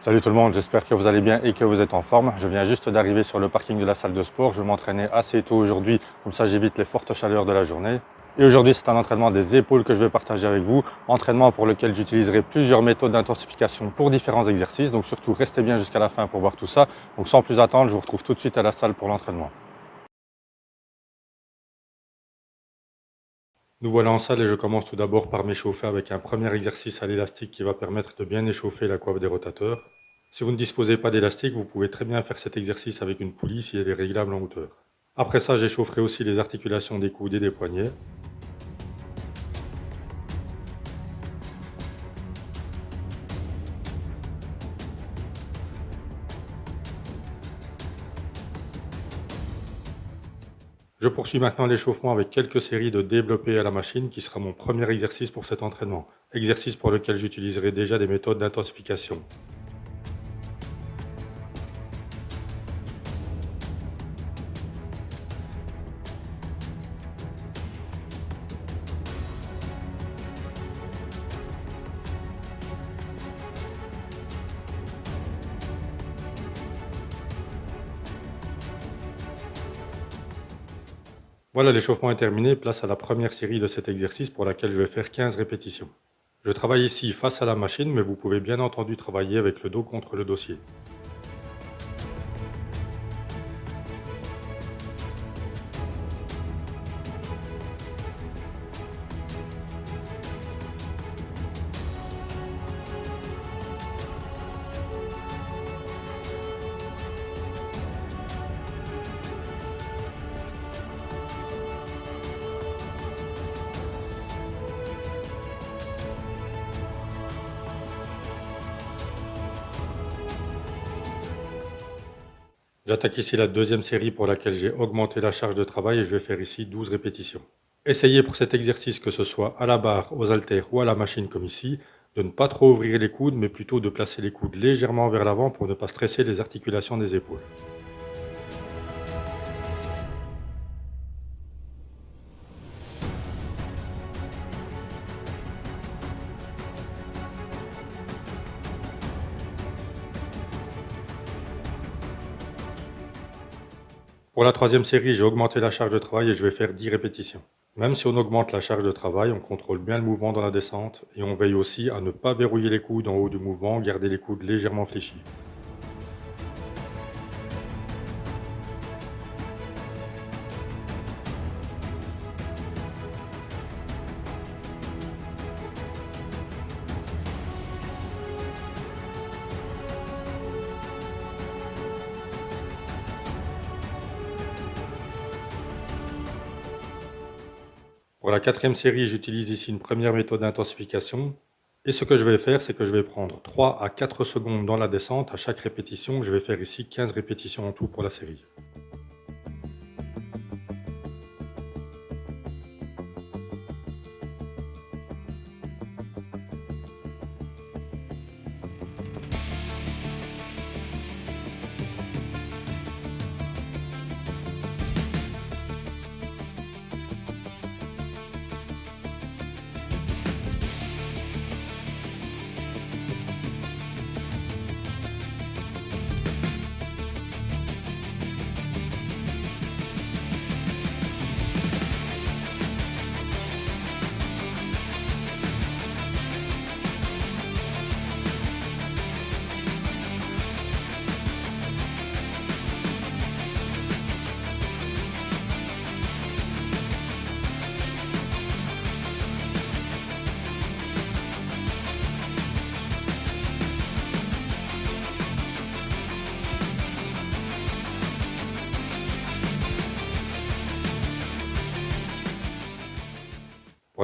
Salut tout le monde, j'espère que vous allez bien et que vous êtes en forme. Je viens juste d'arriver sur le parking de la salle de sport. Je vais m'entraîner assez tôt aujourd'hui, comme ça j'évite les fortes chaleurs de la journée. Et aujourd'hui c'est un entraînement des épaules que je vais partager avec vous. Entraînement pour lequel j'utiliserai plusieurs méthodes d'intensification pour différents exercices. Donc surtout restez bien jusqu'à la fin pour voir tout ça. Donc sans plus attendre, je vous retrouve tout de suite à la salle pour l'entraînement. Nous voilà en salle et je commence tout d'abord par m'échauffer avec un premier exercice à l'élastique qui va permettre de bien échauffer la coiffe des rotateurs. Si vous ne disposez pas d'élastique, vous pouvez très bien faire cet exercice avec une poulie si elle est réglable en hauteur. Après ça, j'échaufferai aussi les articulations des coudes et des poignets. Je poursuis maintenant l'échauffement avec quelques séries de développés à la machine qui sera mon premier exercice pour cet entraînement. Exercice pour lequel j'utiliserai déjà des méthodes d'intensification. Voilà, l'échauffement est terminé, place à la première série de cet exercice pour laquelle je vais faire 15 répétitions. Je travaille ici face à la machine, mais vous pouvez bien entendu travailler avec le dos contre le dossier. J'attaque ici la deuxième série pour laquelle j'ai augmenté la charge de travail et je vais faire ici 12 répétitions. Essayez pour cet exercice, que ce soit à la barre, aux haltères ou à la machine comme ici, de ne pas trop ouvrir les coudes mais plutôt de placer les coudes légèrement vers l'avant pour ne pas stresser les articulations des épaules. Pour la troisième série, j'ai augmenté la charge de travail et je vais faire 10 répétitions. Même si on augmente la charge de travail, on contrôle bien le mouvement dans la descente et on veille aussi à ne pas verrouiller les coudes en haut du mouvement, garder les coudes légèrement fléchis. Pour la quatrième série, j'utilise ici une première méthode d'intensification. Et ce que je vais faire, c'est que je vais prendre 3 à 4 secondes dans la descente à chaque répétition. Je vais faire ici 15 répétitions en tout pour la série.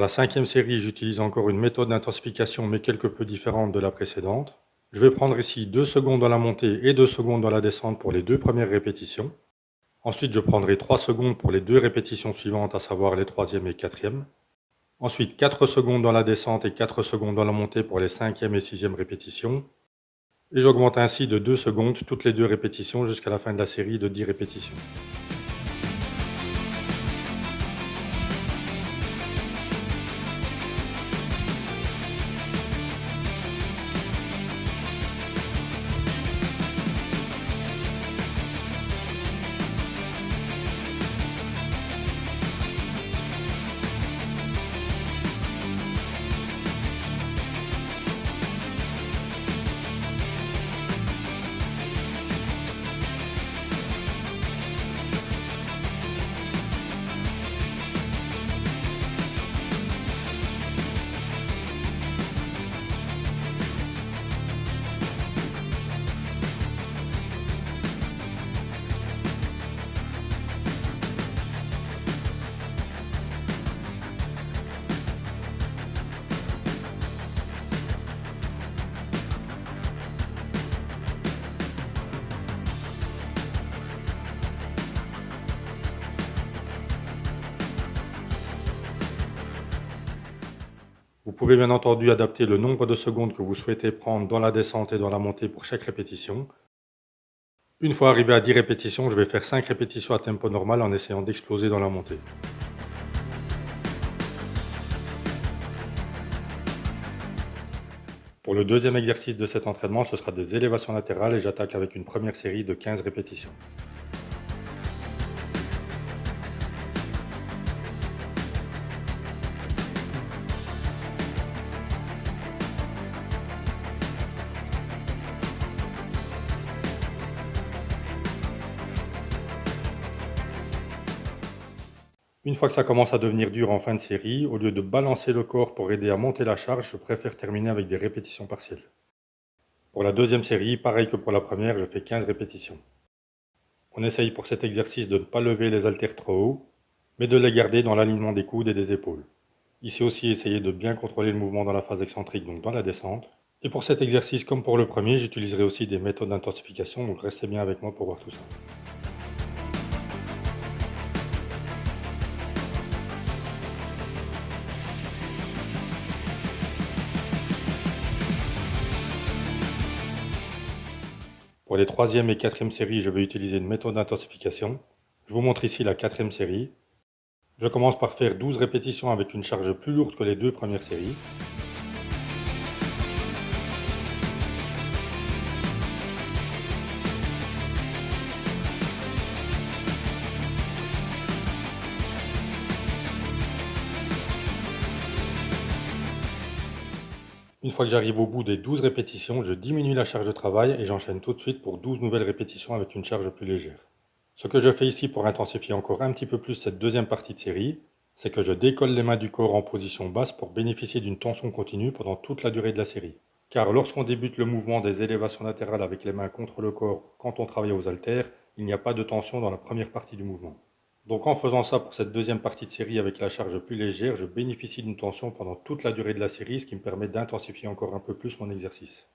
Pour la cinquième série, j'utilise encore une méthode d'intensification mais quelque peu différente de la précédente. Je vais prendre ici 2 secondes dans la montée et 2 secondes dans la descente pour les deux premières répétitions. Ensuite, je prendrai 3 secondes pour les deux répétitions suivantes, à savoir les troisième et quatrième. Ensuite, 4 secondes dans la descente et 4 secondes dans la montée pour les cinquième et sixième répétitions. Et j'augmente ainsi de 2 secondes toutes les deux répétitions jusqu'à la fin de la série de 10 répétitions. Vous pouvez bien entendu adapter le nombre de secondes que vous souhaitez prendre dans la descente et dans la montée pour chaque répétition. Une fois arrivé à 10 répétitions, je vais faire 5 répétitions à tempo normal en essayant d'exploser dans la montée. Pour le deuxième exercice de cet entraînement, ce sera des élévations latérales et j'attaque avec une première série de 15 répétitions. Une fois que ça commence à devenir dur en fin de série, au lieu de balancer le corps pour aider à monter la charge, je préfère terminer avec des répétitions partielles. Pour la deuxième série, pareil que pour la première, je fais 15 répétitions. On essaye pour cet exercice de ne pas lever les haltères trop haut, mais de les garder dans l'alignement des coudes et des épaules. Ici aussi, essayez de bien contrôler le mouvement dans la phase excentrique, donc dans la descente. Et pour cet exercice, comme pour le premier, j'utiliserai aussi des méthodes d'intensification, donc restez bien avec moi pour voir tout ça. Pour les troisième et quatrième séries, je vais utiliser une méthode d'intensification. Je vous montre ici la quatrième série. Je commence par faire 12 répétitions avec une charge plus lourde que les deux premières séries. Une fois que j'arrive au bout des 12 répétitions, je diminue la charge de travail et j'enchaîne tout de suite pour 12 nouvelles répétitions avec une charge plus légère. Ce que je fais ici pour intensifier encore un petit peu plus cette deuxième partie de série, c'est que je décolle les mains du corps en position basse pour bénéficier d'une tension continue pendant toute la durée de la série. Car lorsqu'on débute le mouvement des élévations latérales avec les mains contre le corps quand on travaille aux haltères, il n'y a pas de tension dans la première partie du mouvement. Donc en faisant ça pour cette deuxième partie de série avec la charge plus légère, je bénéficie d'une tension pendant toute la durée de la série, ce qui me permet d'intensifier encore un peu plus mon exercice.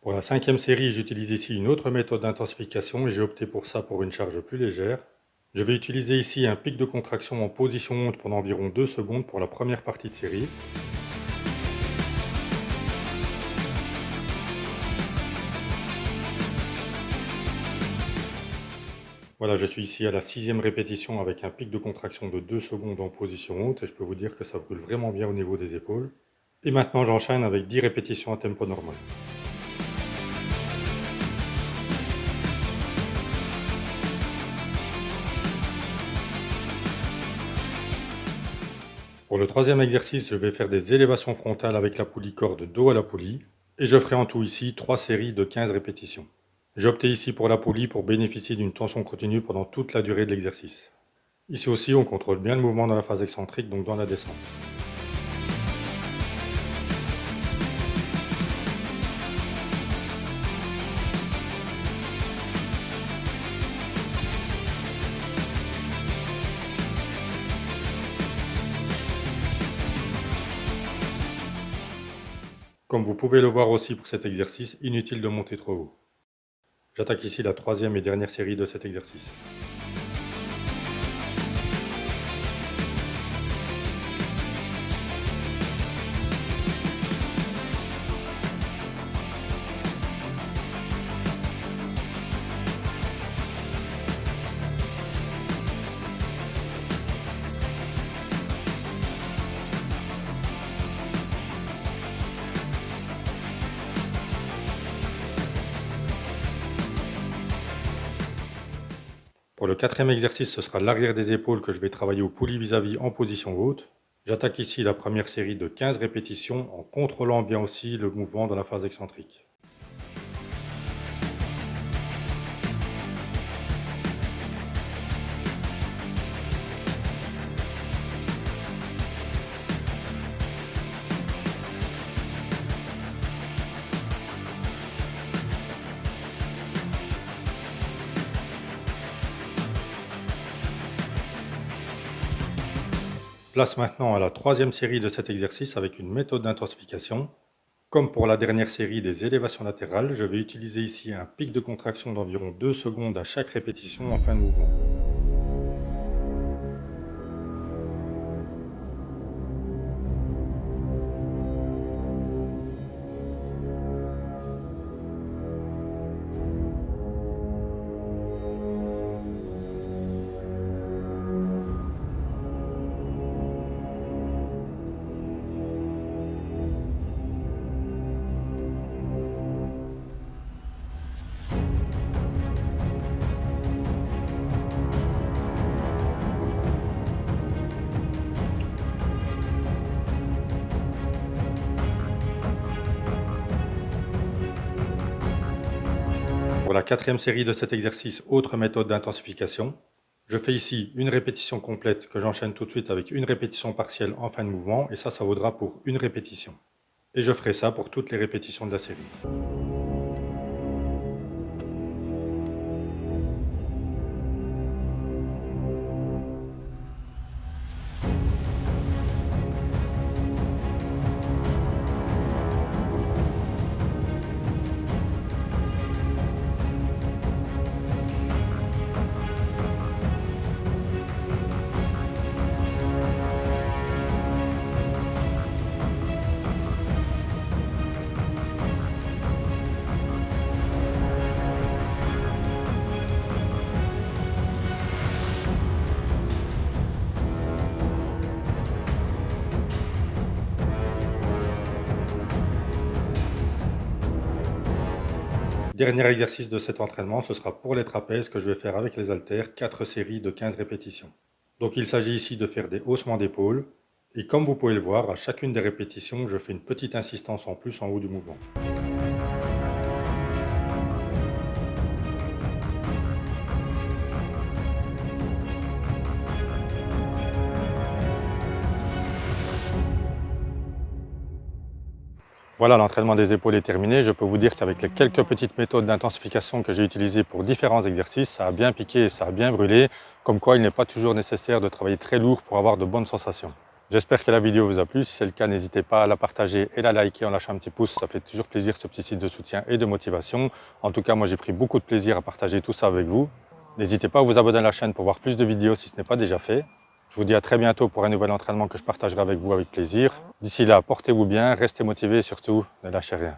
Pour la cinquième série, j'utilise ici une autre méthode d'intensification et j'ai opté pour ça pour une charge plus légère. Je vais utiliser ici un pic de contraction en position haute pendant environ 2 secondes pour la première partie de série. Voilà, je suis ici à la sixième répétition avec un pic de contraction de 2 secondes en position haute et je peux vous dire que ça brûle vraiment bien au niveau des épaules. Et maintenant j'enchaîne avec 10 répétitions à tempo normal. Pour le troisième exercice, je vais faire des élévations frontales avec la poulie corde dos à la poulie et je ferai en tout ici 3 séries de 15 répétitions. J'ai opté ici pour la poulie pour bénéficier d'une tension continue pendant toute la durée de l'exercice. Ici aussi, on contrôle bien le mouvement dans la phase excentrique, donc dans la descente. Comme vous pouvez le voir aussi pour cet exercice, inutile de monter trop haut. J'attaque ici la troisième et dernière série de cet exercice. Pour le quatrième exercice, ce sera l'arrière des épaules que je vais travailler au poulie vis-à-vis en position haute. J'attaque ici la première série de 15 répétitions en contrôlant bien aussi le mouvement dans la phase excentrique. Place maintenant à la troisième série de cet exercice avec une méthode d'intensification. Comme pour la dernière série des élévations latérales, je vais utiliser ici un pic de contraction d'environ 2 secondes à chaque répétition en fin de mouvement. Pour la quatrième série de cet exercice, autre méthode d'intensification, je fais ici une répétition complète que j'enchaîne tout de suite avec une répétition partielle en fin de mouvement, et ça vaudra pour une répétition. Et je ferai ça pour toutes les répétitions de la série. Dernier exercice de cet entraînement, ce sera pour les trapèzes que je vais faire avec les haltères, 4 séries de 15 répétitions. Donc il s'agit ici de faire des haussements d'épaule, et comme vous pouvez le voir, à chacune des répétitions, je fais une petite insistance en plus en haut du mouvement. Voilà, l'entraînement des épaules est terminé. Je peux vous dire qu'avec les quelques petites méthodes d'intensification que j'ai utilisées pour différents exercices, ça a bien piqué et ça a bien brûlé, comme quoi il n'est pas toujours nécessaire de travailler très lourd pour avoir de bonnes sensations. J'espère que la vidéo vous a plu. Si c'est le cas, n'hésitez pas à la partager et la liker en lâchant un petit pouce. Ça fait toujours plaisir, ce petit site de soutien et de motivation. En tout cas, moi j'ai pris beaucoup de plaisir à partager tout ça avec vous. N'hésitez pas à vous abonner à la chaîne pour voir plus de vidéos si ce n'est pas déjà fait. Je vous dis à très bientôt pour un nouvel entraînement que je partagerai avec vous avec plaisir. D'ici là, portez-vous bien, restez motivés et surtout, ne lâchez rien.